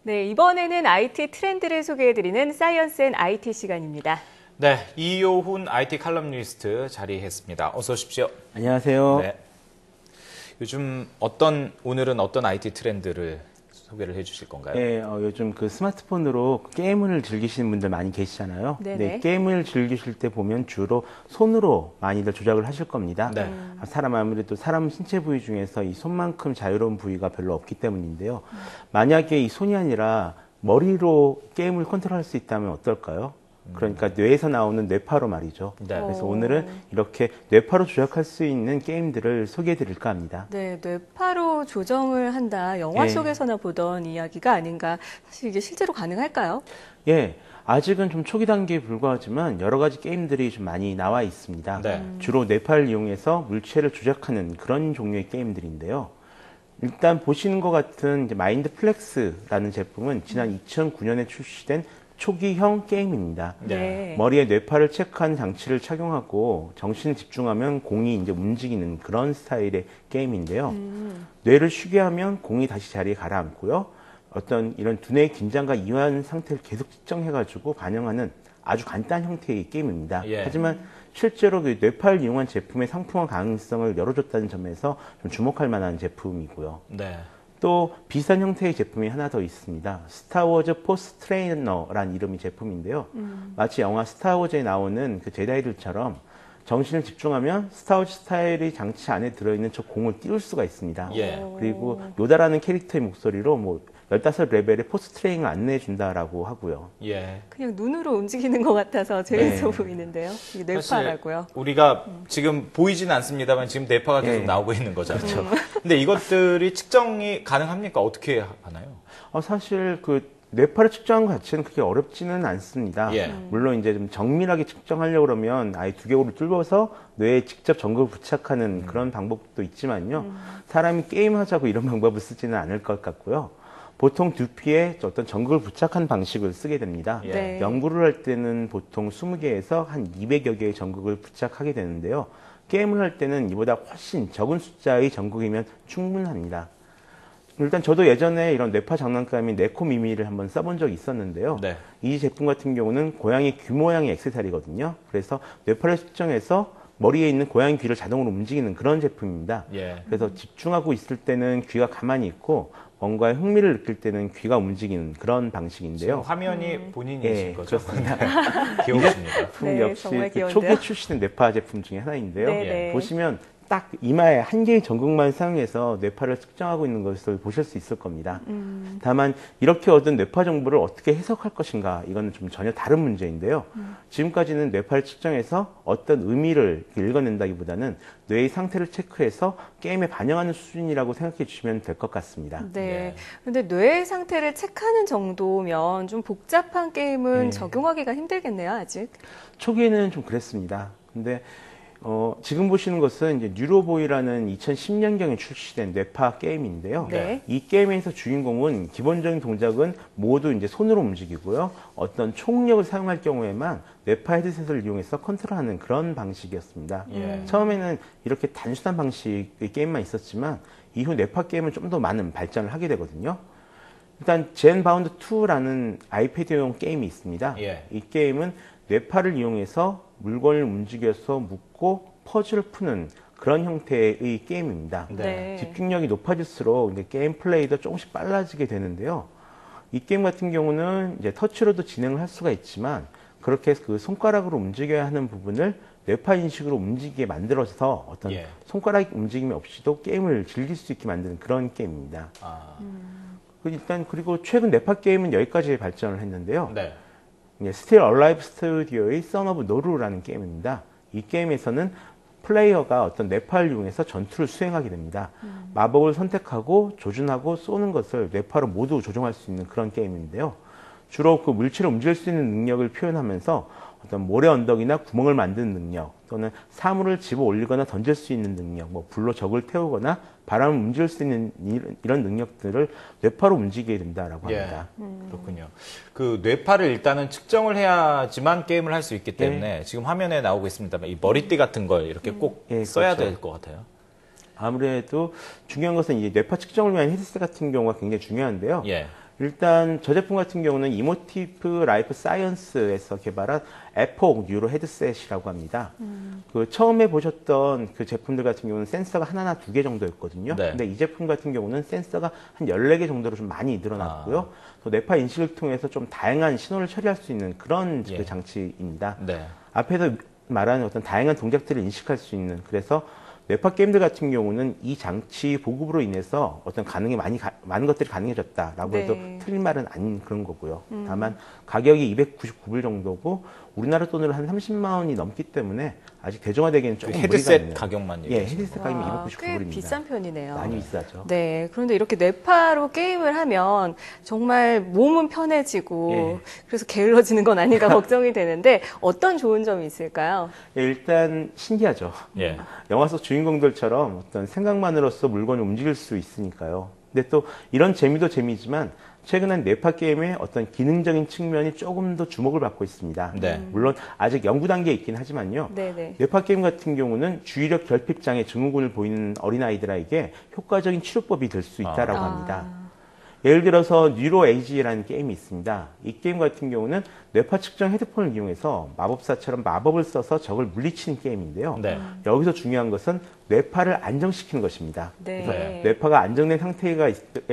네, 이번에는 IT 트렌드를 소개해드리는 사이언스 앤 IT 시간입니다. 네, 이효훈 IT 칼럼니스트 자리했습니다. 어서 오십시오. 안녕하세요. 네. 오늘은 어떤 IT 트렌드를 소개를 해주실 건가요? 네, 요즘 그 스마트폰으로 게임을 즐기시는 분들 많이 계시잖아요. 네, 게임을 즐기실 때 보면 주로 손으로 많이들 조작을 하실 겁니다. 네. 아무래도 사람 신체 부위 중에서 이 손만큼 자유로운 부위가 별로 없기 때문인데요. 만약에 이 손이 아니라 머리로 게임을 컨트롤할 수 있다면 어떨까요? 그러니까 뇌에서 나오는 뇌파로 말이죠. 네. 그래서 오늘은 이렇게 뇌파로 조작할 수 있는 게임들을 소개해 드릴까 합니다. 네, 뇌파로 조정을 한다. 영화 속에서나 보던 이야기가 아닌가. 사실 이게 실제로 가능할까요? 예. 아직은 좀 초기 단계에 불과하지만 여러 가지 게임들이 좀 많이 나와 있습니다. 네. 주로 뇌파를 이용해서 물체를 조작하는 그런 종류의 게임들인데요. 일단 보시는 것 같은 이제 마인드 플렉스라는 제품은 지난 2009년에 출시된 초기형 게임입니다. 네. 머리에 뇌파를 체크하는 장치를 착용하고 정신을 집중하면 공이 이제 움직이는 그런 스타일의 게임인데요. 뇌를 쉬게 하면 공이 다시 자리에 가라앉고요. 어떤 이런 두뇌의 긴장과 이완 상태를 계속 측정해가지고 반영하는 아주 간단한 형태의 게임입니다. 예. 하지만 실제로 그 뇌파를 이용한 제품의 상품화 가능성을 열어줬다는 점에서 좀 주목할 만한 제품이고요. 네. 또 비슷한 형태의 제품이 하나 더 있습니다. 스타워즈 포스 트레이너라는 이름의 제품인데요. 마치 영화 스타워즈에 나오는 그 제다이들처럼 정신을 집중하면 스타워즈 스타일의 장치 안에 들어있는 저 공을 띄울 수가 있습니다. 예. 그리고 요다라는 캐릭터의 목소리로 뭐 15레벨의 포스 트레이닝을 안내해 준다라고 하고요. 예. 그냥 눈으로 움직이는 것 같아서 재밌어 보이는데요. 이게 뇌파라고요. 사실 우리가 지금 보이진 않습니다만 지금 뇌파가 계속 나오고 있는 거잖아요. 근데 이것들이 측정이 가능합니까? 어떻게 하나요? 사실 그 뇌파를 측정하는 것 자체는 그렇게 어렵지는 않습니다. 예. 물론 이제 좀 정밀하게 측정하려고 그러면 아예 두개골을 뚫어서 뇌에 직접 전극을 부착하는 그런 방법도 있지만요. 사람이 게임하자고 이런 방법을 쓰지는 않을 것 같고요. 보통 두피에 어떤 전극을 부착한 방식을 쓰게 됩니다. 네. 연구를 할 때는 보통 20개에서 한 200여 개의 전극을 부착하게 되는데요. 게임을 할 때는 이보다 훨씬 적은 숫자의 전극이면 충분합니다. 일단 저도 예전에 이런 뇌파 장난감인 네코미미를 한번 써본 적이 있었는데요. 네. 이 제품 같은 경우는 고양이 귀 모양의 액세서리거든요. 그래서 뇌파를 측정해서 머리에 있는 고양이 귀를 자동으로 움직이는 그런 제품입니다. 예. 그래서 집중하고 있을 때는 귀가 가만히 있고 뭔가에 흥미를 느낄 때는 귀가 움직이는 그런 방식인데요. 지금 화면이 본인이신 거죠? 그렇습니다. 귀여우십니다. 제품 네, 역시 정말 그 귀여운데요? 초기에 출시된 뇌파 제품 중에 하나인데요. 네. 보시면 딱 이마에 한 개의 전극만 사용해서 뇌파를 측정하고 있는 것을 보실 수 있을 겁니다. 다만 이렇게 얻은 뇌파 정보를 어떻게 해석할 것인가 이건 좀 전혀 다른 문제인데요. 지금까지는 뇌파를 측정해서 어떤 의미를 읽어낸다기보다는 뇌의 상태를 체크해서 게임에 반영하는 수준이라고 생각해 주시면 될 것 같습니다. 네. 근데 뇌 상태를 체크하는 정도면 좀 복잡한 게임은 적용하기가 힘들겠네요, 아직. 초기에는 좀 그랬습니다. 근데 지금 보시는 것은 이제 뉴로보이라는 2010년경에 출시된 뇌파 게임인데요. 네. 이 게임에서 주인공은 기본적인 동작은 모두 이제 손으로 움직이고요. 어떤 총력을 사용할 경우에만 뇌파 헤드셋을 이용해서 컨트롤하는 그런 방식이었습니다. 처음에는 이렇게 단순한 방식의 게임만 있었지만 이후 뇌파 게임은 좀 더 많은 발전을 하게 되거든요. 일단 젠바운드 2라는 아이패드용 게임이 있습니다. 예. 이 게임은 뇌파를 이용해서 물건을 움직여서 묶고 퍼즐을 푸는 그런 형태의 게임입니다. 네. 집중력이 높아질수록 이제 게임 플레이도 조금씩 빨라지게 되는데요. 이 게임 같은 경우는 이제 터치로도 진행을 할 수가 있지만 그렇게 그 손가락으로 움직여야 하는 부분을 뇌파 인식으로 움직이게 만들어서 어떤 손가락 움직임이 없이도 게임을 즐길 수 있게 만드는 그런 게임입니다. 일단 그리고 최근 뇌파 게임은 여기까지 발전을 했는데요. 네. Still Alive 스튜디오의 Son of Noru라는 게임입니다. 이 게임에서는 플레이어가 어떤 뇌파를 이용해서 전투를 수행하게 됩니다. 마법을 선택하고 조준하고 쏘는 것을 뇌파로 모두 조종할 수 있는 그런 게임인데요. 주로 그 물체를 움직일 수 있는 능력을 표현하면서 어떤 모래 언덕이나 구멍을 만드는 능력 또는 사물을 집어 올리거나 던질 수 있는 능력, 뭐 불로 적을 태우거나 바람을 움직일 수 있는 이런 능력들을 뇌파로 움직이게 된다라고 합니다. 그렇군요. 그 뇌파를 일단은 측정을 해야지만 게임을 할 수 있기 때문에 지금 화면에 나오고 있습니다만 이 머리띠 같은 걸 이렇게 꼭 써야 될 것 같아요. 아무래도 중요한 것은 이제 뇌파 측정을 위한 헤드셋 같은 경우가 굉장히 중요한데요. 일단 저 제품 같은 경우는 이모티브 라이프 사이언스에서 개발한 에폭 뉴로 헤드셋이라고 합니다. 그 처음에 보셨던 그 제품들 같은 경우는 센서가 하나나 두 개 정도였거든요. 네. 근데 이 제품 같은 경우는 센서가 한 14개 정도로 좀 많이 늘어났고요. 또 뇌파 인식을 통해서 좀 다양한 신호를 처리할 수 있는 그런 예. 그 장치입니다. 네. 앞에서 말하는 어떤 다양한 동작들을 인식할 수 있는, 그래서 뇌파 게임들 같은 경우는 이 장치 보급으로 인해서 어떤 많은 것들이 가능해졌다라고 네. 해도 틀린 말은 아닌 그런 거고요. 다만 가격이 299불 정도고 우리나라 돈으로 한 30만 원이 넘기 때문에 아직 대중화되기에는 조금 무리가 헤드셋 있네요. 가격만 예, 얘기하시는 헤드셋 가격이 와, 299불입니다. 꽤 비싼 편이네요. 많이 비싸죠. 네, 그런데 이렇게 뇌파로 게임을 하면 정말 몸은 편해지고 예. 그래서 게을러지는 건 아닌가 걱정이 되는데 어떤 좋은 점이 있을까요? 예, 일단 신기하죠. 예. 영화 속 주인공들처럼 어떤 생각만으로서 물건을 움직일 수 있으니까요. 근데 또 이런 재미도 재미지만 최근엔 뇌파 게임의 어떤 기능적인 측면이 조금 더 주목을 받고 있습니다. 네. 물론 아직 연구 단계에 있긴 하지만요. 네네. 뇌파 게임 같은 경우는 주의력 결핍 장애 증후군을 보이는 어린아이들에게 효과적인 치료법이 될 수 있다라고 합니다. 예를 들어서 뉴로에이지라는 게임이 있습니다. 이 게임 같은 경우는 뇌파 측정 헤드폰을 이용해서 마법사처럼 마법을 써서 적을 물리치는 게임인데요. 네. 여기서 중요한 것은 뇌파를 안정시키는 것입니다. 네. 그래서 뇌파가 안정된 상태가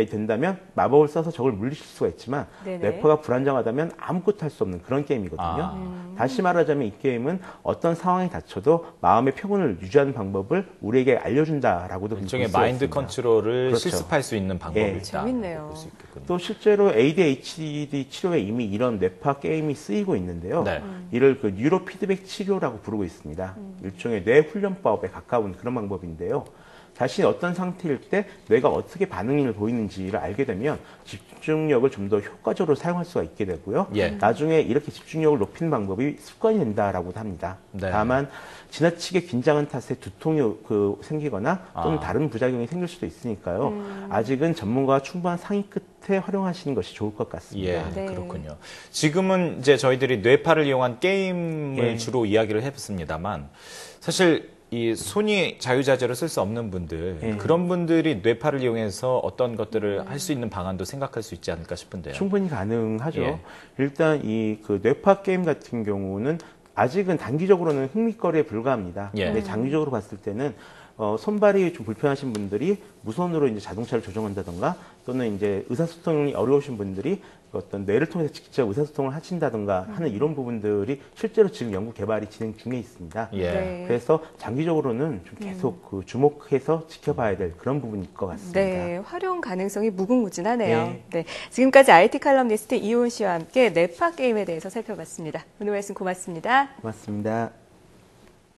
된다면 마법을 써서 적을 물리칠 수가 있지만 네네. 뇌파가 불안정하다면 아무것도 할 수 없는 그런 게임이거든요. 다시 말하자면 이 게임은 어떤 상황에 닥쳐도 마음의 평온을 유지하는 방법을 우리에게 알려준다라고도 볼 수 일종의 있습니다. 마인드 컨트롤을 그렇죠. 실습할 수 있는 방법이 예. 있다. 재밌네요. 볼 수 있겠군요. 또 실제로 ADHD 치료에 이미 이런 뇌파 게임이 쓰이고 있는데요. 네. 이를 그 뉴로 피드백 치료라고 부르고 있습니다. 일종의 뇌 훈련법에 가까운 그런 방법인데요. 자신이 어떤 상태일 때 뇌가 어떻게 반응을 보이는지를 알게 되면 집중력을 좀 더 효과적으로 사용할 수가 있게 되고요. 예. 나중에 이렇게 집중력을 높이는 방법이 습관이 된다라고도 합니다. 네. 다만 지나치게 긴장한 탓에 두통이 생기거나 또는 다른 부작용이 생길 수도 있으니까요. 아직은 전문가가 충분한 상의 끝에 활용하시는 것이 좋을 것 같습니다. 예, 네. 그렇군요. 지금은 이제 저희들이 뇌파를 이용한 게임을 예. 주로 이야기를 해봤습니다만 사실 이 손이 자유자재로 쓸 수 없는 분들 예. 그런 분들이 뇌파를 이용해서 어떤 것들을 할 수 있는 방안도 생각할 수 있지 않을까 싶은데요. 충분히 가능하죠. 예. 일단 이 그 뇌파 게임 같은 경우는 아직은 단기적으로는 흥미거리에 불과합니다. 예. 근데 장기적으로 봤을 때는 손발이 좀 불편하신 분들이 무선으로 이제 자동차를 조종한다던가 또는 이제 의사소통이 어려우신 분들이 어떤 뇌를 통해서 직접 의사소통을 하신다던가 하는 이런 부분들이 실제로 지금 연구 개발이 진행 중에 있습니다. 예. 네. 그래서 장기적으로는 좀 계속 그 주목해서 지켜봐야 될 그런 부분일 것 같습니다. 네, 활용 가능성이 무궁무진하네요. 네. 네, 지금까지 IT 칼럼니스트 이호은 씨와 함께 뇌파 게임에 대해서 살펴봤습니다. 오늘 말씀 고맙습니다. 고맙습니다.